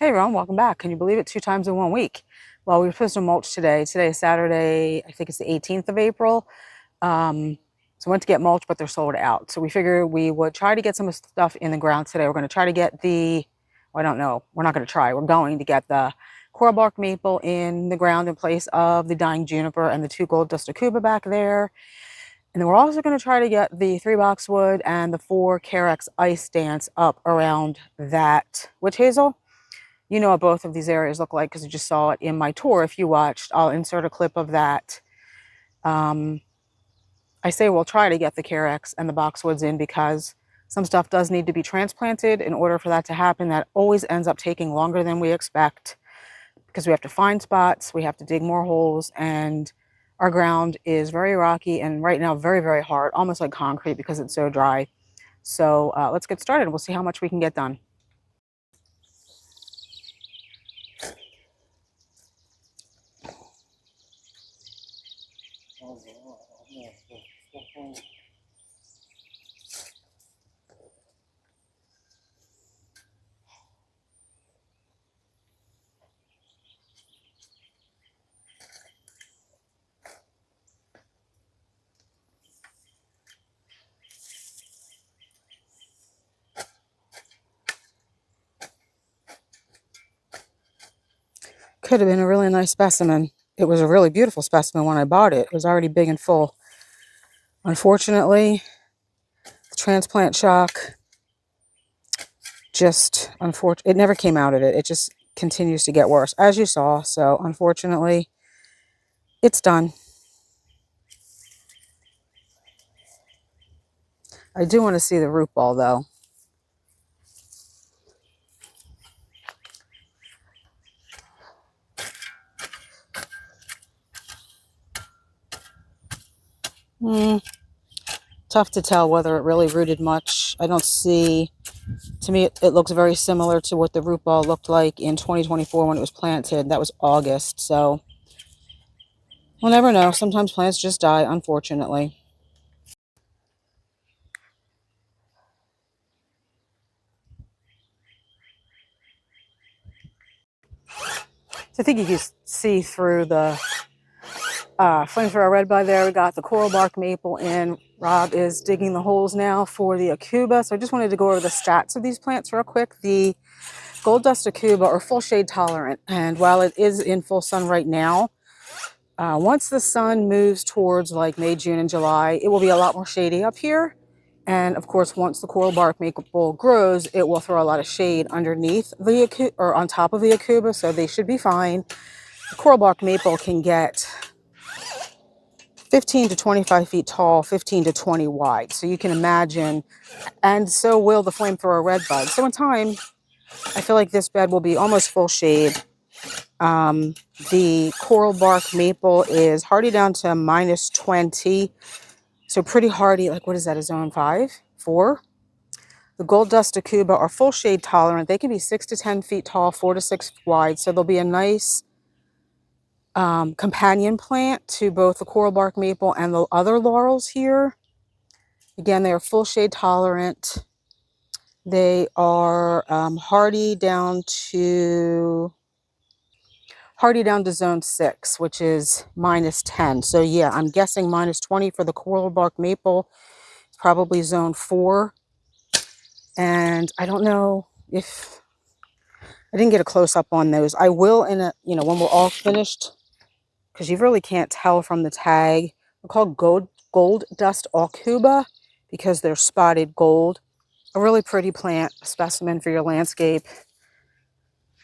Hey everyone, welcome back. Can you believe it? 2 times in 1 week. Well, we were supposed to mulch today. Today is Saturday, I think it's the 18th of April. So I went to get mulch, but they're sold out. So we figured we would try to get some stuff in the ground today. We're going to try to get I don't know. We're not going to try. We're going to get the coral bark maple in the ground in place of the dying juniper and the 2 gold Dust Aucuba back there. And then we're also going to try to get the 3 boxwood and the 4 carex ice dance up around that witch hazel. You know what both of these areas look like because you just saw it in my tour. If you watched, I'll insert a clip of that. I say we'll try to get the carex and the boxwoods in because some stuff does need to be transplanted. In order for that to happen, that always ends up taking longer than we expect because we have to find spots, we have to dig more holes, and our ground is very rocky and right now very, very hard, almost like concrete because it's so dry. So let's get started. We'll see how much we can get done. Could have been a really nice specimen. It was a really beautiful specimen when I bought it. It was already big and full. Unfortunately, transplant shock, it never came out of it. It just continues to get worse, as you saw. So unfortunately, it's done. I do want to see the root ball though. Tough to tell whether it really rooted much. I don't see, to me, it looks very similar to what the root ball looked like in 2024 when it was planted. That was August, so we'll never know. Sometimes plants just die, unfortunately. So I think you can see through the flamethrower red bud there. We got the coral bark maple in. Rob is digging the holes now for the Aucuba. So I just wanted to go over the stats of these plants real quick. The gold Dust Aucuba are full shade tolerant. And while it is in full sun right now, once the sun moves towards like May, June, and July, it will be a lot more shady up here. And of course, once the coral bark maple grows, it will throw a lot of shade underneath the Aucuba, or on top of the Aucuba, so they should be fine. The coral bark maple can get 15 to 25 feet tall, 15 to 20 wide. So you can imagine, and so will the flamethrower red bud. So in time, I feel like this bed will be almost full shade. The coral bark maple is hardy down to -20. So pretty hardy, like what is that, a zone 5, 4? The gold Dust Aucuba are full shade tolerant. They can be 6 to 10 feet tall, 4 to 6 wide. So they'll be a nice companion plant to both the coral bark maple and the other laurels here. Again, they are full shade tolerant. They are hardy down to zone 6, which is -10. So yeah, I'm guessing -20 for the coral bark maple. It's probably zone 4. And I don't know if I didn't get a close up on those. I will when we're all finished, because you really can't tell from the tag. They're called gold Dust Aucuba because they're spotted gold. A really pretty plant, a specimen for your landscape.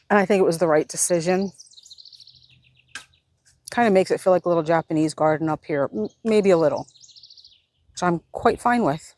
And I think it was the right decision. Kind of makes it feel like a little Japanese garden up here, maybe a little, which I'm quite fine with.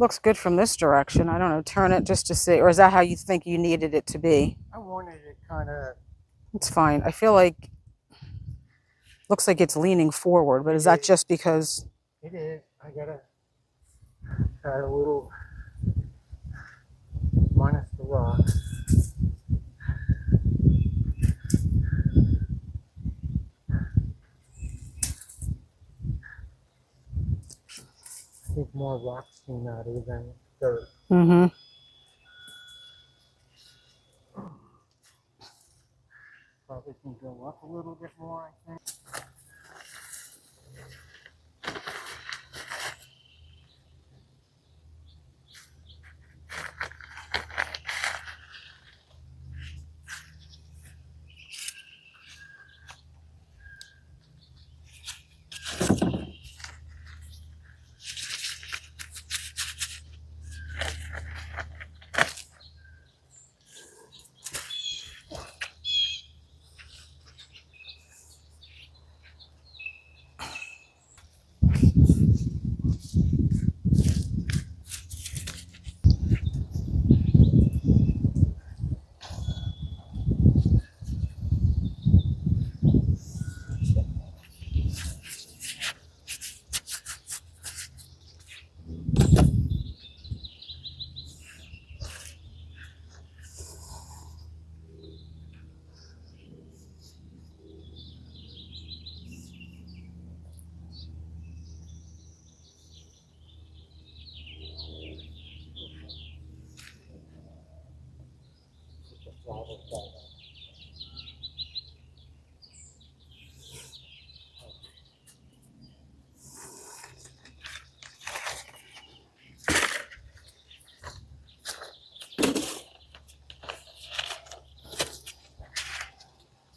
looks good from this direction. I don't know, turn it just to see, or is that how you think you needed it to be? I wanted it kind of... It's fine. I feel like, looks like it's leaning forward, but is that just because? It is. I gotta try a little minus the rock. I think more rocks came out than dirt. Mm-hmm. Probably can go up a little bit more, I think.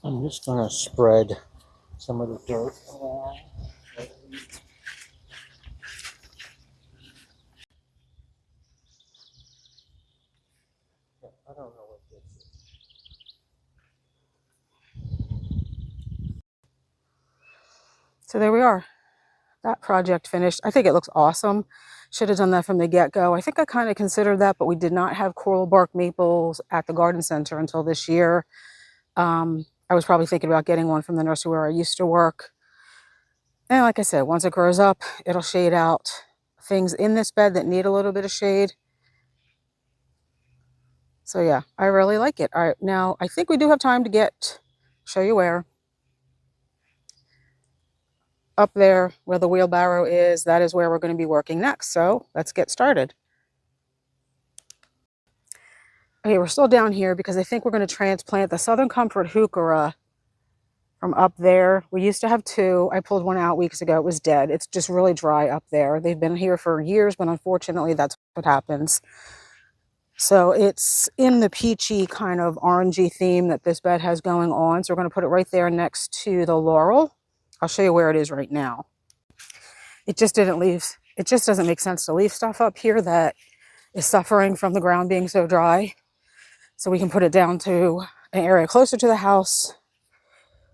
I'm just gonna spread some of the dirt around. I don't know what this is. So there we are. That project finished. I think it looks awesome. Should have done that from the get-go. I think I kind of considered that, but we did not have coral bark maples at the garden center until this year. I was probably thinking about getting one from the nursery where I used to work. And like I said, once it grows up, it'll shade out things in this bed that need a little bit of shade. So yeah, I really like it. All right, now I think we do have time to show you where. Up there where the wheelbarrow is, that is where we're going to be working next. So let's get started. Okay, we're still down here because I think we're going to transplant the Southern Comfort 𝗟𝗶𝗸𝗲 from up there. We used to have two. I pulled one out weeks ago. It was dead. It's just really dry up there. They've been here for years, but unfortunately that's what happens. So it's in the peachy kind of orangey theme that this bed has going on. So we're going to put it right there next to the laurel. I'll show you where it is right now. It just doesn't make sense to leave stuff up here that is suffering from the ground being so dry. So we can put it down to an area closer to the house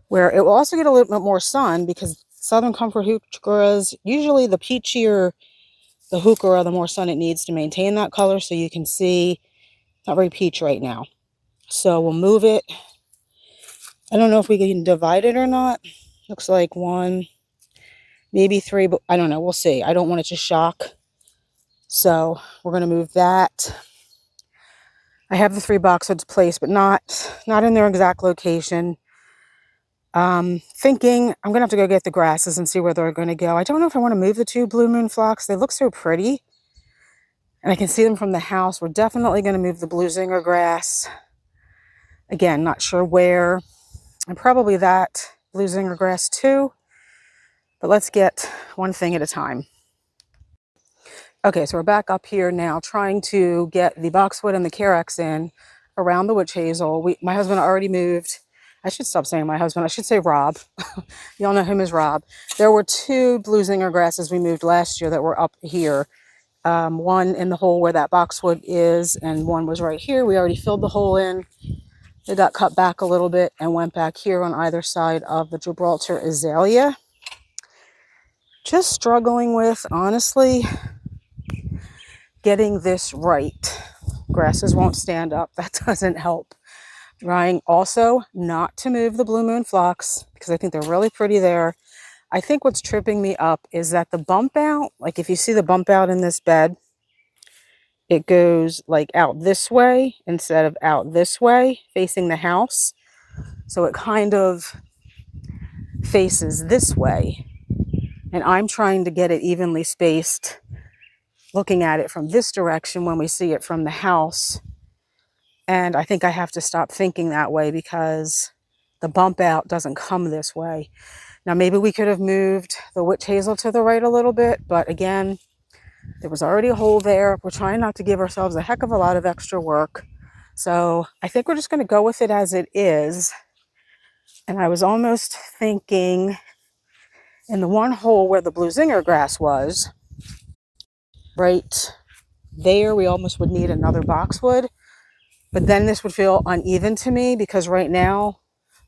where it will also get a little bit more sun, because Southern Comfort 𝗟𝗟𝗲𝗄s, usually the peachier the 𝗟𝗟𝗄𝗲, the more sun it needs to maintain that color. So you can see it's not very peach right now. So we'll move it. I don't know if we can divide it or not. Looks like one, maybe three, but I don't know. We'll see. I don't want it to shock. So we're going to move that. I have the 3 boxwoods placed, but not in their exact location. Thinking I'm going to have to go get the grasses and see where they're going to go. I don't know if I want to move the 2 blue moon phlox. They look so pretty. And I can see them from the house. We're definitely going to move the blue zinger grass. Again, not sure where. And probably that blue zinger grass too. But let's get one thing at a time. Okay, so we're back up here now trying to get the boxwood and the carex in around the witch hazel. My husband already moved. I should stop saying my husband. I should say Rob. Y'all know him as Rob. There were 2 blue zinger grasses we moved last year that were up here. One in the hole where that boxwood is, and one was right here. We already filled the hole in. They got cut back a little bit and went back here on either side of the Gibraltar azalea. Just struggling with, honestly, getting this right. Grasses won't stand up. That doesn't help. Trying also not to move the blue moon phlox because I think they're really pretty there. I think what's tripping me up is that the bump out, like if you see the bump out in this bed, it goes like out this way instead of out this way, facing the house. So it kind of faces this way. And I'm trying to get it evenly spaced, looking at it from this direction when we see it from the house. And I think I have to stop thinking that way because the bump out doesn't come this way. Now, maybe we could have moved the witch hazel to the right a little bit, but again, there was already a hole there. We're trying not to give ourselves a heck of a lot of extra work. So I think we're just going to go with it as it is. And I was almost thinking in the one hole where the blue zinger grass was, right there, we almost would need another boxwood. But then this would feel uneven to me because right now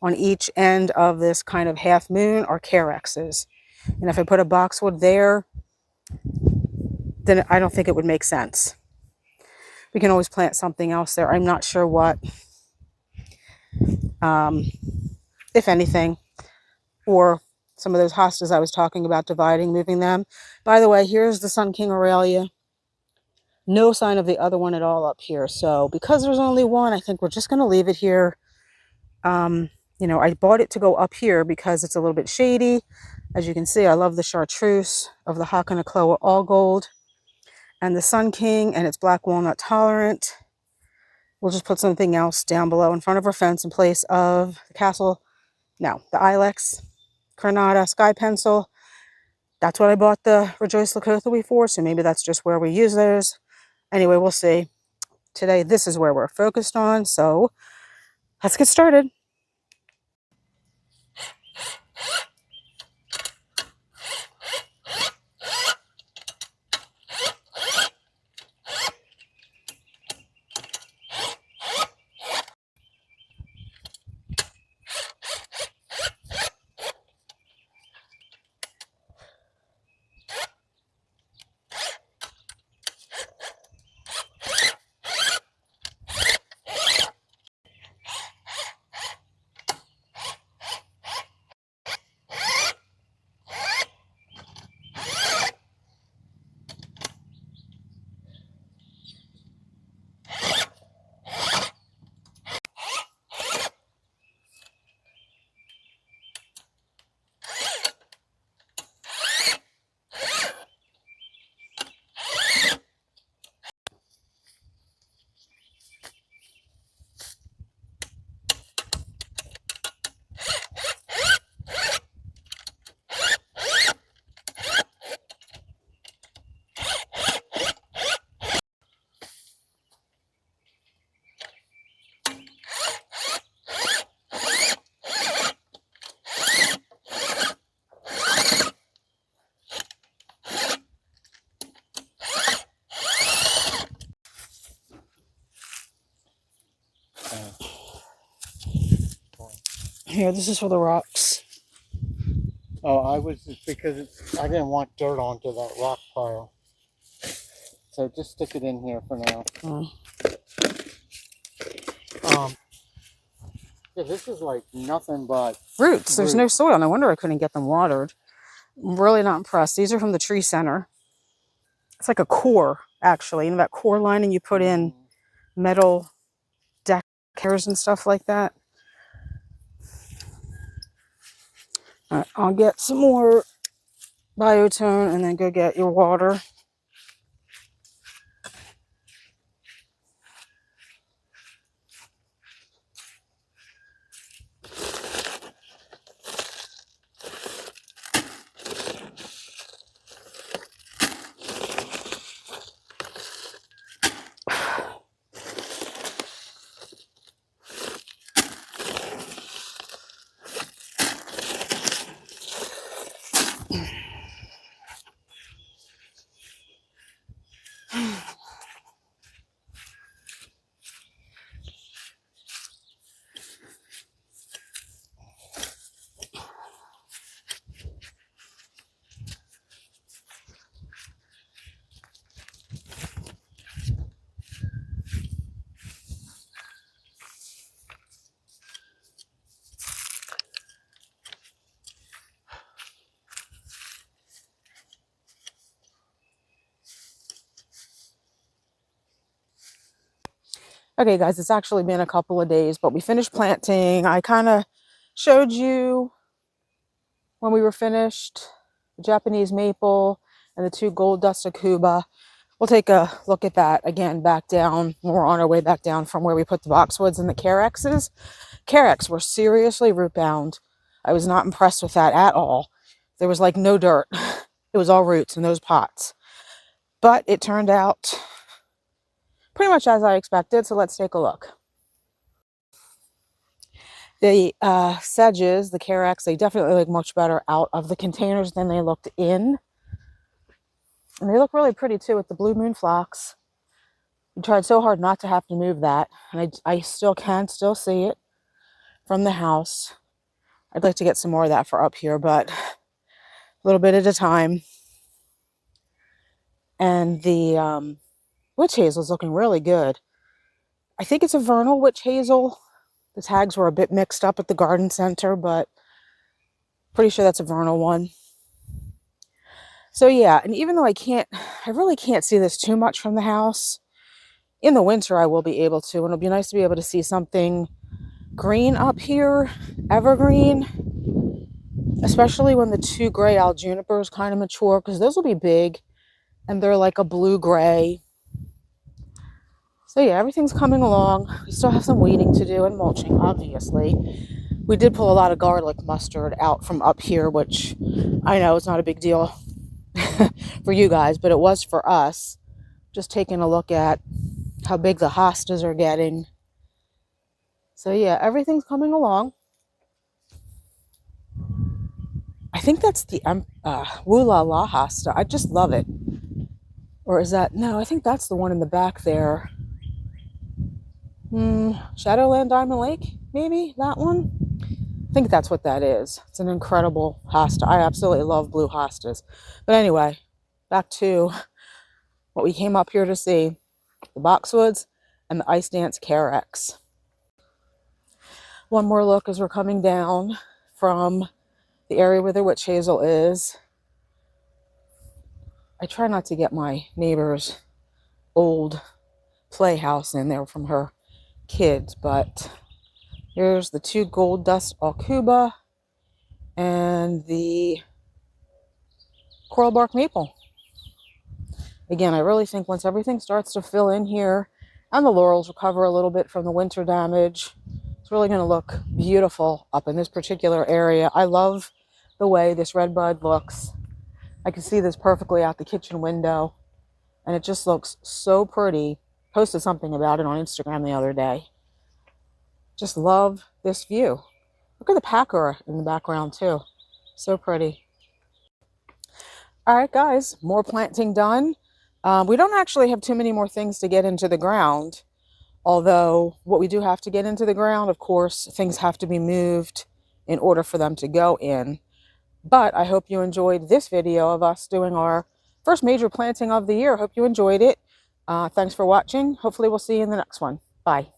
on each end of this kind of half moon are carexes. And if I put a boxwood there, then I don't think it would make sense. We can always plant something else there. I'm not sure what, if anything, or some of those hostas I was talking about dividing, moving them. By the way, here's the Sun King Aurelia. No sign of the other one at all up here. So because there's only one, I think we're just going to leave it here. You know, I bought it to go up here because it's a little bit shady. As you can see, I love the chartreuse of the 𝗟𝗶𝗸𝗲 all gold and the Sun King, and it's black walnut tolerant. We'll just put something else down below in front of our fence in place of the the Ilex, Granada, Sky Pencil. That's what I bought the Restless Gardeners for, so maybe that's just where we use those. Anyway, we'll see. Today, this is where we're focused on, so let's get started. Here, this is for the rocks. Oh, because I didn't want dirt onto that rock pile. So just stick it in here for now. Yeah, this is like nothing but Roots. There's no soil. No wonder I couldn't get them watered. I'm really not impressed. These are from the tree center. It's like a core, actually. You know that core lining you put in metal decors and stuff like that? All right, I'll get some more biotone and then go get your water. Okay, guys, it's actually been a couple of days, but we finished planting. I kind of showed you when we were finished the Japanese maple and the 2 gold Dust Aucuba. We'll take a look at that again back down when we're on our way back down from where we put the boxwoods and the carexes. Carex were seriously root bound. I was not impressed with that at all. There was like no dirt. It was all roots in those pots. But it turned out pretty much as I expected, so let's take a look. The sedges, the carex, they definitely look much better out of the containers than they looked in. And they look really pretty too with the blue moon phlox. We tried so hard not to have to move that, and I still can still see it from the house. I'd like to get some more of that for up here, but a little bit at a time. And the witch hazel is looking really good. I think it's a vernal witch hazel. The tags were a bit mixed up at the garden center, but pretty sure that's a vernal one. So yeah, and even though I really can't see this too much from the house, in the winter I will be able to, and it'll be nice to be able to see something green up here, evergreen, especially when the 2 gray 𝗟𝗶𝗸𝗲 kind of mature, because those will be big, and they're like a blue-gray. So yeah, everything's coming along. We still have some weeding to do and mulching, obviously. We did pull a lot of garlic mustard out from up here, which I know it's not a big deal for you guys, but it was for us. Just taking a look at how big the hostas are getting. So yeah, everything's coming along. I think that's the 𝗟𝗶𝗸𝗲 hosta. I just love it. Or is that, no, I think that's the one in the back there. Shadowland Diamond Lake, maybe that one? I think that's what that is. It's an incredible hosta. I absolutely love blue hostas. But anyway, back to what we came up here to see. The boxwoods and the ice dance carex. One more look as we're coming down from the area where the witch hazel is. I try not to get my neighbor's old playhouse in there from her kids, but here's the 2 gold Dust Aucuba and the coral bark maple. Again, I really think once everything starts to fill in here and the laurels recover a little bit from the winter damage, it's really going to look beautiful up in this particular area. I love the way this red bud looks. I can see this perfectly out the kitchen window, and it just looks so pretty. Posted something about it on Instagram the other day. Just love this view. Look at the packer in the background too. So pretty. All right, guys, more planting done. We don't actually have too many more things to get into the ground. Although what we do have to get into the ground, of course, things have to be moved in order for them to go in. But I hope you enjoyed this video of us doing our first major planting of the year. Hope you enjoyed it. Thanks for watching. Hopefully we'll see you in the next one. Bye.